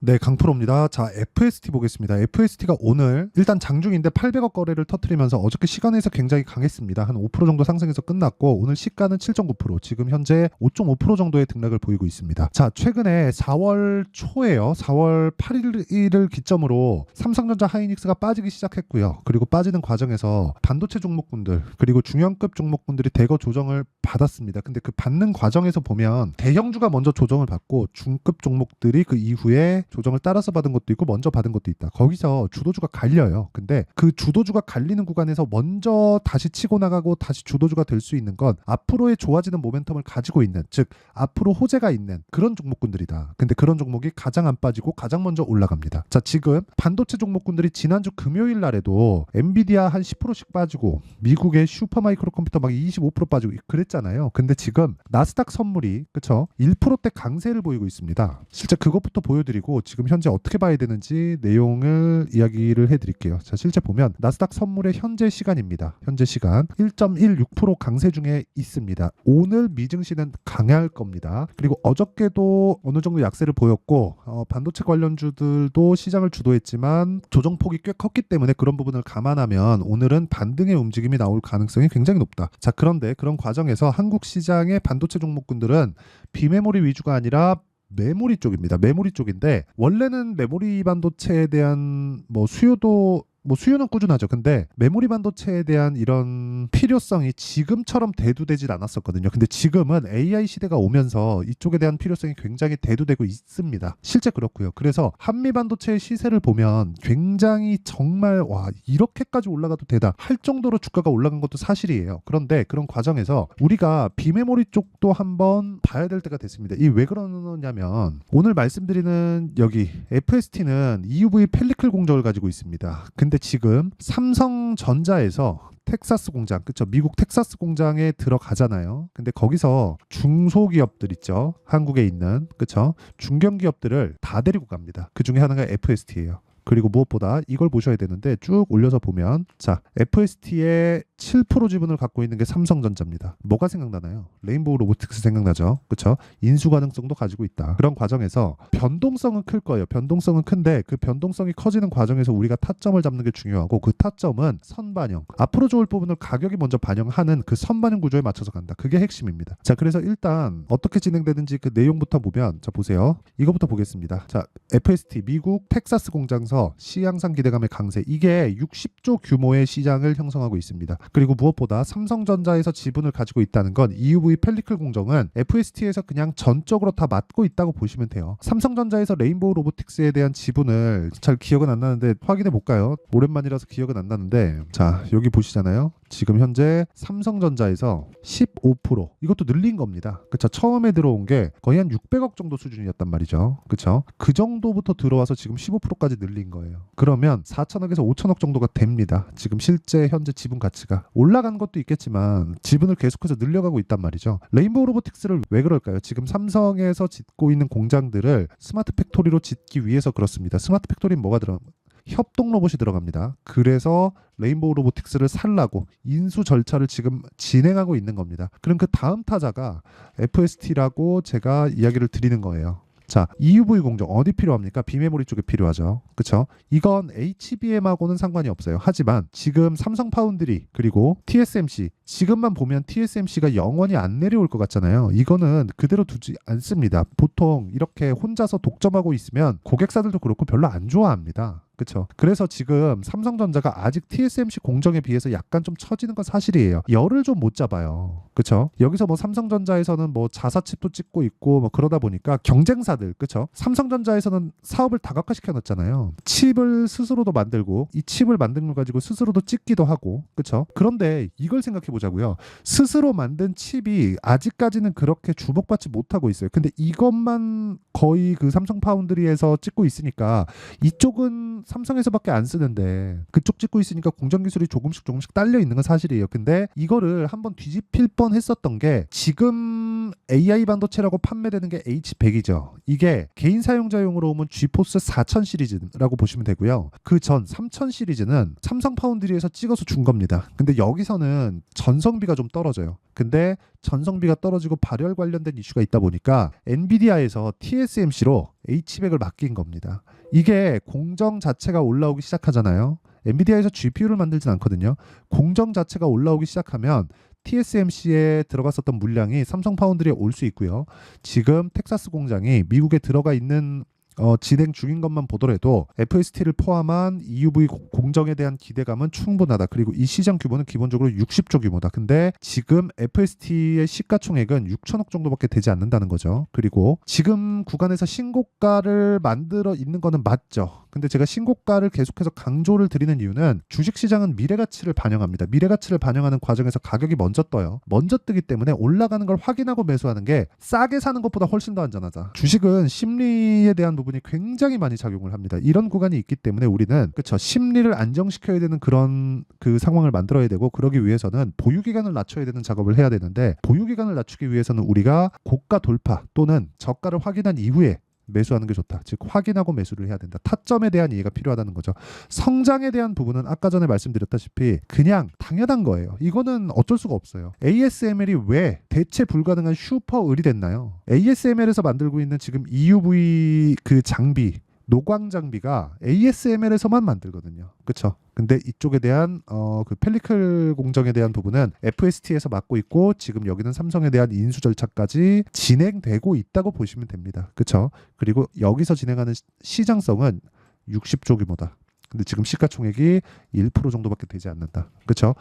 네, 강프로입니다. 자, FST 보겠습니다. FST가 오늘 일단 장중인데 800억 거래를 터뜨리면서 어저께 시간에서 굉장히 강했습니다. 한 5% 정도 상승해서 끝났고 오늘 시가는 7.9%, 지금 현재 5.5% 정도의 등락을 보이고 있습니다. 자, 최근에 4월 초에요. 4월 8일을 기점으로 삼성전자 하이닉스가 빠지기 시작했고요. 그리고 빠지는 과정에서 반도체 종목군들 그리고 중형급 종목군들이 대거 조정을 받았습니다. 근데 그 받는 과정에서 보면 대형주가 먼저 조정을 받고 중급 종목들이 그 이후에 조정을 따라서 받은 것도 있고 먼저 받은 것도 있다. 거기서 주도주가 갈려요. 근데 그 주도주가 갈리는 구간에서 먼저 다시 치고 나가고 다시 주도주가 될 수 있는 건 앞으로의 좋아지는 모멘텀을 가지고 있는, 즉 앞으로 호재가 있는 그런 종목군들이다. 근데 그런 종목이 가장 안 빠지고 가장 먼저 올라갑니다. 자, 지금 반도체 종목군들이 지난주 금요일 날에도 엔비디아 한 10%씩 빠지고 미국의 슈퍼마이크로 컴퓨터 막 25% 빠지고 그랬잖아요. 근데 지금 나스닥 선물이 그쵸 1%대 강세를 보이고 있습니다. 실제 그것부터 보여드리고 지금 현재 어떻게 봐야 되는지 내용을 이야기를 해드릴게요. 자, 실제 보면 나스닥 선물의 현재 시간입니다. 현재 시간 1.16% 강세 중에 있습니다. 오늘 미증시는 강할 겁니다. 그리고 어저께도 어느 정도 약세를 보였고 반도체 관련주들도 시장을 주도했지만 조정폭이 꽤 컸기 때문에 그런 부분을 감안하면 오늘은 반등의 움직임이 나올 가능성이 굉장히 높다. 자, 그런데 그런 과정에서 한국 시장의 반도체 종목군들은 비메모리 위주가 아니라 메모리 쪽입니다. 메모리 쪽인데 원래는 메모리 반도체에 대한 수요는 꾸준하죠. 근데 메모리 반도체에 대한 이런 필요성이 지금처럼 대두되질 않았었거든요. 근데 지금은 AI 시대가 오면서 이쪽에 대한 필요성이 굉장히 대두되고 있습니다. 실제 그렇고요. 그래서 한미 반도체의 시세를 보면 굉장히 정말 이렇게까지 올라가도 되다 할 정도로 주가가 올라간 것도 사실이에요. 그런데 그런 과정에서 우리가 비메모리 쪽도 한번 봐야 될 때가 됐습니다. 이 왜 그러냐면 오늘 말씀드리는 여기 FST는 EUV 펠리클 공정을 가지고 있습니다. 근데 지금 삼성전자에서 텍사스 공장, 그쵸? 미국 텍사스 공장에 들어가잖아요. 근데 거기서 중소기업들 있죠? 한국에 있는, 그쵸? 중견기업들을 다 데리고 갑니다. 그 중에 하나가 FST예요. 그리고 무엇보다 이걸 보셔야 되는데 쭉 올려서 보면 자, FST의 7% 지분을 갖고 있는 게 삼성전자입니다. 뭐가 생각나나요? 레인보우 로보틱스 생각나죠? 그렇죠? 인수 가능성도 가지고 있다. 그런 과정에서 변동성은 클 거예요. 변동성은 큰데 그 변동성이 커지는 과정에서 우리가 타점을 잡는 게 중요하고 그 타점은 선반영. 앞으로 좋을 부분을 가격이 먼저 반영하는 그 선반영 구조에 맞춰서 간다. 그게 핵심입니다. 자, 그래서 일단 어떻게 진행되는지 그 내용부터 보면 자, 보세요. 이거부터 보겠습니다. 자, FST 미국 텍사스 공장서 시향상 기대감의 강세, 이게 60조 규모의 시장을 형성하고 있습니다. 그리고 무엇보다 삼성전자에서 지분을 가지고 있다는 건 EUV 펠리클 공정은 FST에서 그냥 전적으로 다 맡고 있다고 보시면 돼요. 삼성전자에서 레인보우 로보틱스에 대한 지분을 잘 기억은 안 나는데 확인해 볼까요? 오랜만이라서 기억은 안 나는데 자, 여기 보시잖아요. 지금 현재 삼성전자에서 15% 이것도 늘린 겁니다. 그쵸? 처음에 들어온 게 거의 한 600억 정도 수준이었단 말이죠. 그쵸? 그 정도부터 들어와서 지금 15%까지 늘린 거예요. 그러면 4천억에서 5천억 정도가 됩니다. 지금 실제 현재 지분 가치가 올라간 것도 있겠지만 지분을 계속해서 늘려가고 있단 말이죠. 레인보우 로보틱스를 왜 그럴까요? 지금 삼성에서 짓고 있는 공장들을 스마트 팩토리로 짓기 위해서 그렇습니다. 스마트 팩토리는 뭐가 협동 로봇이 들어갑니다. 그래서 레인보우 로보틱스를 살라고 인수 절차를 지금 진행하고 있는 겁니다. 그럼 그 다음 타자가 FST라고 제가 이야기를 드리는 거예요. 자, EUV 공정 어디 필요합니까? 비메모리 쪽에 필요하죠. 그쵸? 이건 HBM하고는 상관이 없어요. 하지만 지금 삼성 파운드리 그리고 TSMC, 지금만 보면 TSMC가 영원히 안 내려올 것 같잖아요. 이거는 그대로 두지 않습니다. 보통 이렇게 혼자서 독점하고 있으면 고객사들도 그렇고 별로 안 좋아합니다. 그렇죠. 그래서 지금 삼성전자가 아직 TSMC 공정에 비해서 약간 좀 처지는 건 사실이에요. 열을 좀 못 잡아요. 그렇죠. 여기서 뭐 삼성전자에서는 뭐 자사칩도 찍고 있고 뭐 그러다 보니까 경쟁사들, 그렇죠. 삼성전자에서는 사업을 다각화시켜 놨잖아요. 칩을 스스로도 만들고 이 칩을 만든 걸 가지고 스스로도 찍기도 하고, 그렇죠. 그런데 이걸 생각해 보자고요. 스스로 만든 칩이 아직까지는 그렇게 주목받지 못하고 있어요. 근데 이것만 거의 그 삼성 파운드리에서 찍고 있으니까 이쪽은 삼성에서밖에 안 쓰는데 그쪽 찍고 있으니까 공정 기술이 조금씩 딸려 있는 건 사실이에요. 근데 이거를 한번 뒤집힐 뻔 했었던 게 지금 AI 반도체라고 판매되는 게 H100이죠. 이게 개인 사용자용으로 오면 지포스 4000 시리즈라고 보시면 되고요. 그 전 3000 시리즈는 삼성 파운드리에서 찍어서 준 겁니다. 근데 여기서는 전성비가 좀 떨어져요. 근데 전성비가 떨어지고 발열 관련된 이슈가 있다 보니까 엔비디아에서 TSMC로 H백을 맡긴 겁니다. 이게 공정 자체가 올라오기 시작하잖아요. 엔비디아에서 GPU를 만들진 않거든요. 공정 자체가 올라오기 시작하면 TSMC에 들어갔었던 물량이 삼성 파운드리에 올 수 있고요. 지금 텍사스 공장이 미국에 들어가 있는 진행 중인 것만 보더라도 FST를 포함한 EUV 공정에 대한 기대감은 충분하다. 그리고 이 시장 규모는 기본적으로 60조 규모다. 근데 지금 FST의 시가총액은 6천억 정도밖에 되지 않는다는 거죠. 그리고 지금 구간에서 신고가를 만들어 있는 거는 맞죠. 근데 제가 신고가를 계속해서 강조를 드리는 이유는 주식시장은 미래가치를 반영합니다. 미래가치를 반영하는 과정에서 가격이 먼저 떠요. 먼저 뜨기 때문에 올라가는 걸 확인하고 매수하는 게 싸게 사는 것보다 훨씬 더 안전하다. 주식은 심리에 대한 부분이 굉장히 많이 작용을 합니다. 이런 구간이 있기 때문에 우리는 그쵸, 심리를 안정시켜야 되는 그런 그 상황을 만들어야 되고, 그러기 위해서는 보유기간을 낮춰야 되는 작업을 해야 되는데, 보유기간을 낮추기 위해서는 우리가 고가 돌파 또는 저가를 확인한 이후에 매수하는 게 좋다. 즉 확인하고 매수를 해야 된다. 타점에 대한 이해가 필요하다는 거죠. 성장에 대한 부분은 아까 전에 말씀드렸다시피 그냥 당연한 거예요. 이거는 어쩔 수가 없어요. ASML이 왜 대체 불가능한 슈퍼을이 됐나요? ASML에서 만들고 있는 지금 EUV 그 장비, 노광 장비가 ASML에서만 만들거든요. 그렇죠? 근데 이쪽에 대한 그 펠리클 공정에 대한 부분은 FST에서 맡고 있고, 지금 여기는 삼성에 대한 인수 절차까지 진행되고 있다고 보시면 됩니다. 그렇죠? 그리고 여기서 진행하는 시장성은 60조 규모다. 근데 지금 시가총액이 1% 정도밖에 되지 않는다. 그렇죠?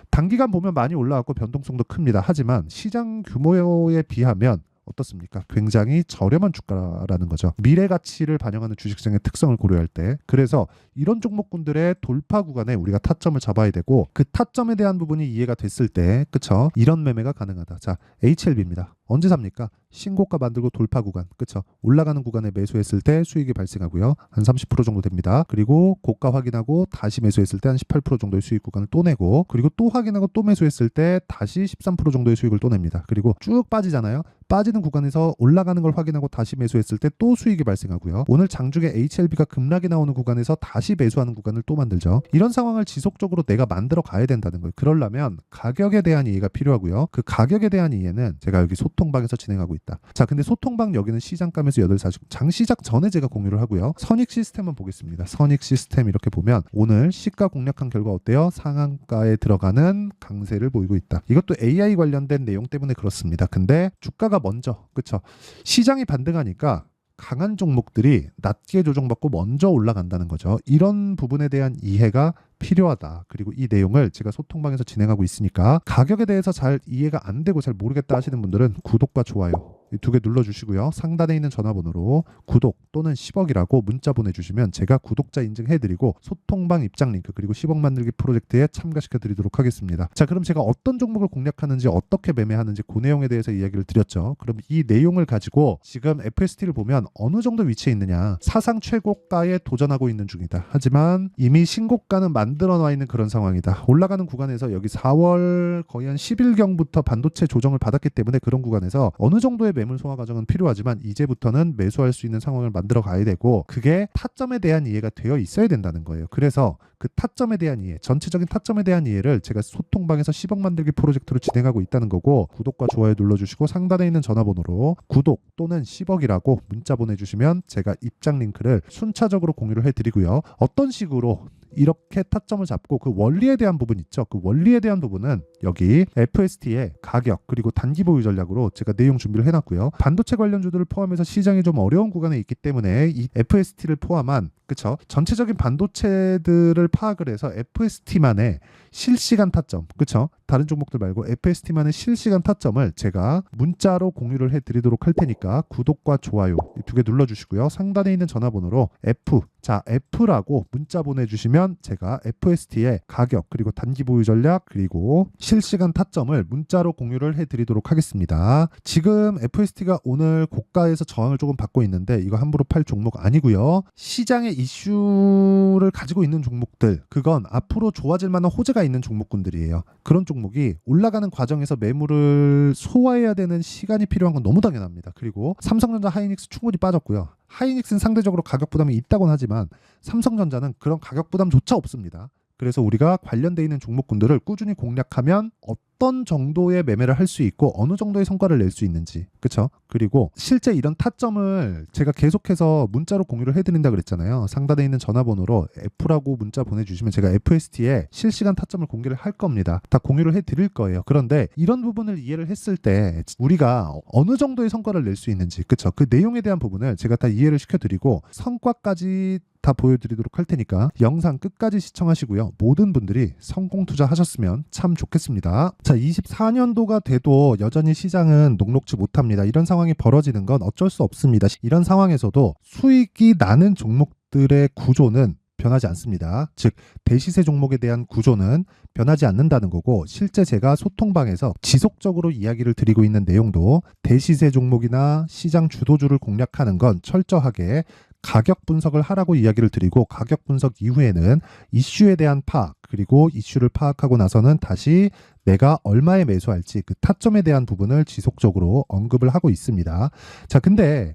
단기간 보면 많이 올라왔고 변동성도 큽니다. 하지만 시장 규모에 비하면 어떻습니까? 굉장히 저렴한 주가라는 거죠. 미래 가치를 반영하는 주식시장의 특성을 고려할 때. 그래서 이런 종목군들의 돌파 구간에 우리가 타점을 잡아야 되고, 그 타점에 대한 부분이 이해가 됐을 때, 그쵸? 이런 매매가 가능하다. 자, HLB입니다. 언제 삽니까? 신고가 만들고 돌파 구간, 그쵸? 올라가는 구간에 매수했을 때 수익이 발생하고요. 한 30% 정도 됩니다. 그리고 고가 확인하고 다시 매수했을 때 한 18% 정도의 수익 구간을 또 내고, 그리고 또 확인하고 또 매수했을 때 다시 13% 정도의 수익을 또 냅니다. 그리고 쭉 빠지잖아요. 빠지는 구간에서 올라가는 걸 확인하고 다시 매수했을 때 또 수익이 발생하고요. 오늘 장중에 HLB가 급락이 나오는 구간에서 다시 매수하는 구간을 또 만들죠. 이런 상황을 지속적으로 내가 만들어 가야 된다는 거예요. 그러려면 가격에 대한 이해가 필요하고요. 그 가격에 대한 이해는 제가 여기 소통방에서 진행하고 있다. 자, 근데 소통방 여기는 시장감에서 840 장시작 전에 제가 공유를 하고요. 선익 시스템만 보겠습니다. 선익 시스템 이렇게 보면 오늘 시가 공략한 결과 어때요? 상한가에 들어가는 강세를 보이고 있다. 이것도 AI 관련된 내용 때문에 그렇습니다. 근데 주가가 먼저, 그쵸? 시장이 반등하니까 강한 종목들이 낮게 조정받고 먼저 올라간다는 거죠. 이런 부분에 대한 이해가 필요하다. 그리고 이 내용을 제가 소통방에서 진행하고 있으니까 가격에 대해서 잘 이해가 안 되고 잘 모르겠다 하시는 분들은 구독과 좋아요 이 두 개 눌러주시고요. 상단에 있는 전화번호로 구독 또는 10억이라고 문자 보내주시면 제가 구독자 인증해드리고 소통방 입장 링크 그리고 10억 만들기 프로젝트에 참가시켜드리도록 하겠습니다. 자, 그럼 제가 어떤 종목을 공략하는지 어떻게 매매하는지 그 내용에 대해서 이야기를 드렸죠. 그럼 이 내용을 가지고 지금 FST를 보면 어느 정도 위치에 있느냐, 사상 최고가에 도전하고 있는 중이다. 하지만 이미 신고가는 만들어 놔 있는 그런 상황이다. 올라가는 구간에서 여기 4월 거의 한 10일경부터 반도체 조정을 받았기 때문에 그런 구간에서 어느 정도의 매물 소화 과정은 필요하지만 이제부터는 매수할 수 있는 상황을 만들어 가야 되고, 그게 타점에 대한 이해가 되어 있어야 된다는 거예요. 그래서 그 타점에 대한 이해, 전체적인 타점에 대한 이해를 제가 소통방에서 10억 만들기 프로젝트로 진행하고 있다는 거고, 구독과 좋아요 눌러주시고 상단에 있는 전화번호로 구독 또는 10억이라고 문자 보내주시면 제가 입장 링크를 순차적으로 공유를 해드리고요. 어떤 식으로 이렇게 타점을 잡고 그 원리에 대한 부분 있죠. 그 원리에 대한 부분은 여기 FST의 가격 그리고 단기 보유 전략으로 제가 내용 준비를 해놨고요. 반도체 관련주들을 포함해서 시장이 좀 어려운 구간에 있기 때문에 이 FST를 포함한, 그쵸, 전체적인 반도체들을 파악을 해서 FST만의 실시간 타점, 그쵸, 다른 종목들 말고 FST만의 실시간 타점을 제가 문자로 공유를 해드리도록 할 테니까 구독과 좋아요 두 개 눌러주시고요. 상단에 있는 전화번호로 F라고 문자 보내주시면 제가 FST의 가격 그리고 단기 보유 전략 그리고 실시간 타점을 문자로 공유를 해드리도록 하겠습니다. 지금 FST가 오늘 고가에서 저항을 조금 받고 있는데 이거 함부로 팔 종목 아니고요. 시장의 이슈를 가지고 있는 종목들, 그건 앞으로 좋아질 만한 호재가 있는 종목군들이에요. 그런 종목이 올라가는 과정에서 매물을 소화해야 되는 시간이 필요한 건 너무 당연합니다. 그리고 삼성전자, 하이닉스 충분히 빠졌고요. 하이닉스는 상대적으로 가격 부담이 있다고는 하지만 삼성전자는 그런 가격 부담조차 없습니다. 그래서 우리가 관련돼 있는 종목군들을 꾸준히 공략하면 어떤 정도의 매매를 할 수 있고 어느 정도의 성과를 낼 수 있는지, 그쵸? 그리고 실제 이런 타점을 제가 계속해서 문자로 공유를 해드린다 그랬잖아요. 상단에 있는 전화번호로 F라고 문자 보내주시면 제가 FST에 실시간 타점을 공개를 할 겁니다. 다 공유를 해드릴 거예요. 그런데 이런 부분을 이해를 했을 때 우리가 어느 정도의 성과를 낼 수 있는지, 그쵸? 그 내용에 대한 부분을 제가 다 이해를 시켜드리고 성과까지 다 보여드리도록 할 테니까 영상 끝까지 시청하시고요. 모든 분들이 성공 투자하셨으면 참 좋겠습니다. 자, 24년도가 돼도 여전히 시장은 녹록지 못합니다. 이런 상황이 벌어지는 건 어쩔 수 없습니다. 이런 상황에서도 수익이 나는 종목들의 구조는 변하지 않습니다. 즉 대시세 종목에 대한 구조는 변하지 않는다는 거고, 실제 제가 소통방에서 지속적으로 이야기를 드리고 있는 내용도 대시세 종목이나 시장 주도주를 공략하는 건 철저하게 가격 분석을 하라고 이야기를 드리고, 가격 분석 이후에는 이슈에 대한 파악, 그리고 이슈를 파악하고 나서는 다시 내가 얼마에 매수할지 그 타점에 대한 부분을 지속적으로 언급을 하고 있습니다. 자, 근데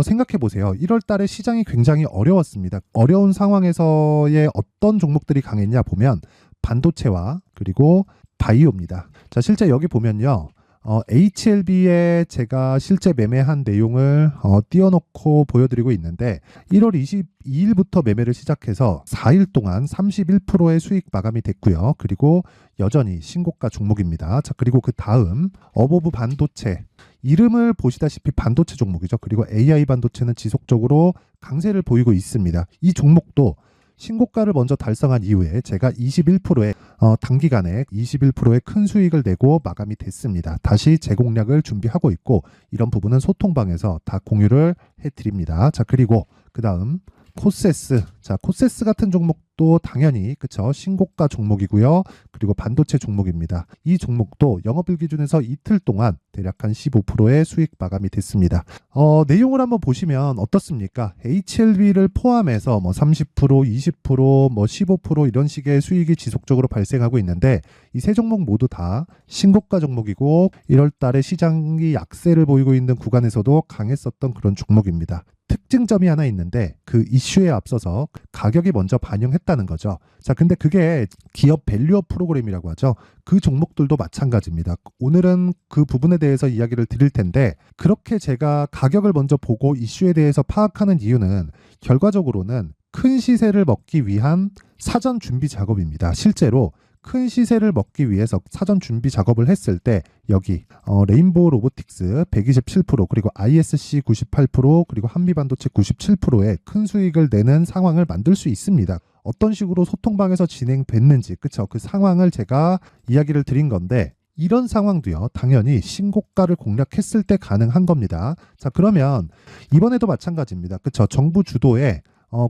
생각해 보세요. 1월 달에 시장이 굉장히 어려웠습니다. 어려운 상황에서의 어떤 종목들이 강했냐 보면 반도체와 그리고 바이오입니다. 자, 실제 여기 보면요. HLB에 제가 실제 매매한 내용을 띄워놓고 보여드리고 있는데 1월 22일부터 매매를 시작해서 4일 동안 31%의 수익 마감이 됐고요. 그리고 여전히 신고가 종목입니다. 자, 그리고 그 다음 어보브 반도체, 이름을 보시다시피 반도체 종목이죠. 그리고 AI 반도체는 지속적으로 강세를 보이고 있습니다. 이 종목도 신고가를 먼저 달성한 이후에 제가 21%의 단기간에 21%의 큰 수익을 내고 마감이 됐습니다. 다시 재공략을 준비하고 있고, 이런 부분은 소통방에서 다 공유를 해드립니다. 자, 그리고 그 다음 코세스. 자, 코세스 같은 종목도 당연히 그쵸, 신고가 종목이고요. 그리고 반도체 종목입니다. 이 종목도 영업일 기준에서 이틀 동안 대략 한 15%의 수익 마감이 됐습니다. 내용을 한번 보시면 어떻습니까? HLB를 포함해서 뭐 30%, 20%, 뭐 15% 이런 식의 수익이 지속적으로 발생하고 있는데, 이 세 종목 모두 다 신고가 종목이고 1월 달에 시장이 약세를 보이고 있는 구간에서도 강했었던 그런 종목입니다. 특징점이 하나 있는데 그 이슈에 앞서서 가격이 먼저 반영했다는 거죠. 자, 근데 그게 기업 밸류업 프로그램이라고 하죠. 그 종목들도 마찬가지입니다. 오늘은 그 부분에 대해서 이야기를 드릴 텐데, 그렇게 제가 가격을 먼저 보고 이슈에 대해서 파악하는 이유는 결과적으로는 큰 시세를 먹기 위한 사전 준비 작업입니다. 실제로 큰 시세를 먹기 위해서 사전 준비 작업을 했을 때 여기 레인보우 로보틱스 127%, 그리고 ISC 98%, 그리고 한미반도체 97%의 큰 수익을 내는 상황을 만들 수 있습니다. 어떤 식으로 소통방에서 진행됐는지, 그쵸? 그 상황을 제가 이야기를 드린 건데, 이런 상황도요, 당연히 신고가를 공략했을 때 가능한 겁니다. 자, 그러면 이번에도 마찬가지입니다. 그쵸? 정부 주도의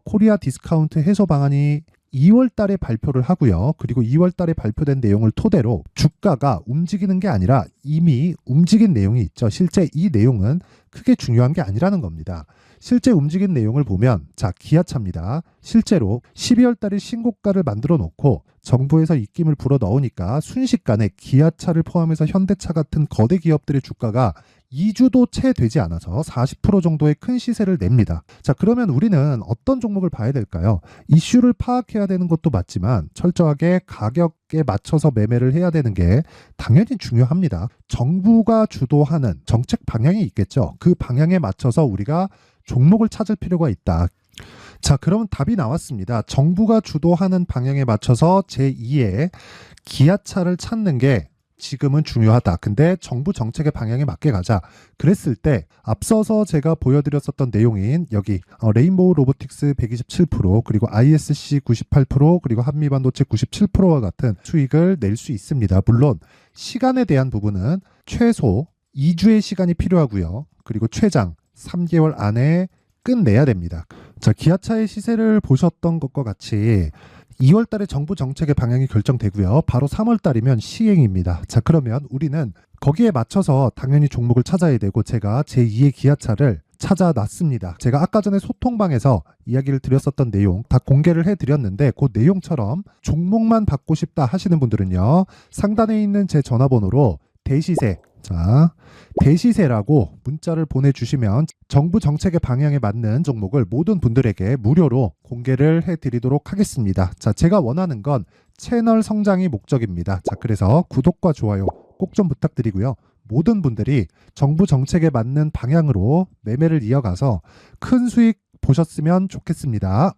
코리아 디스카운트 해소 방안이 2월 달에 발표를 하고요. 그리고 2월 달에 발표된 내용을 토대로 주가가 움직이는 게 아니라 이미 움직인 내용이 있죠. 실제 이 내용은 크게 중요한 게 아니라는 겁니다. 실제 움직인 내용을 보면, 자, 기아차입니다. 실제로 12월 달에 신고가를 만들어 놓고 정부에서 입김을 불어 넣으니까 순식간에 기아차를 포함해서 현대차 같은 거대 기업들의 주가가 2주도 채 되지 않아서 40% 정도의 큰 시세를 냅니다. 자, 그러면 우리는 어떤 종목을 봐야 될까요? 이슈를 파악해야 되는 것도 맞지만 철저하게 가격에 맞춰서 매매를 해야 되는 게 당연히 중요합니다. 정부가 주도하는 정책 방향이 있겠죠. 그 방향에 맞춰서 우리가 종목을 찾을 필요가 있다. 자, 그러면 답이 나왔습니다. 정부가 주도하는 방향에 맞춰서 제2의 기아차를 찾는 게 지금은 중요하다. 근데 정부 정책의 방향에 맞게 가자. 그랬을 때 앞서서 제가 보여드렸었던 내용인 여기 레인보우 로보틱스 127%, 그리고 ISC 98%, 그리고 한미반도체 97%와 같은 수익을 낼 수 있습니다. 물론 시간에 대한 부분은 최소 2주의 시간이 필요하고요. 그리고 최장 3개월 안에 끝내야 됩니다. 자, 기아차의 시세를 보셨던 것과 같이 2월 달에 정부 정책의 방향이 결정되고요. 바로 3월 달이면 시행입니다. 자, 그러면 우리는 거기에 맞춰서 당연히 종목을 찾아야 되고, 제가 제2의 기아차를 찾아놨습니다. 제가 아까 전에 소통방에서 이야기를 드렸었던 내용 다 공개를 해드렸는데, 그 내용처럼 종목만 받고 싶다 하시는 분들은요, 상단에 있는 제 전화번호로 대시세, 자, 대시세라고 문자를 보내주시면 정부 정책의 방향에 맞는 종목을 모든 분들에게 무료로 공개를 해드리도록 하겠습니다. 자, 제가 원하는 건 채널 성장이 목적입니다. 자, 그래서 구독과 좋아요 꼭 좀 부탁드리고요. 모든 분들이 정부 정책에 맞는 방향으로 매매를 이어가서 큰 수익 보셨으면 좋겠습니다.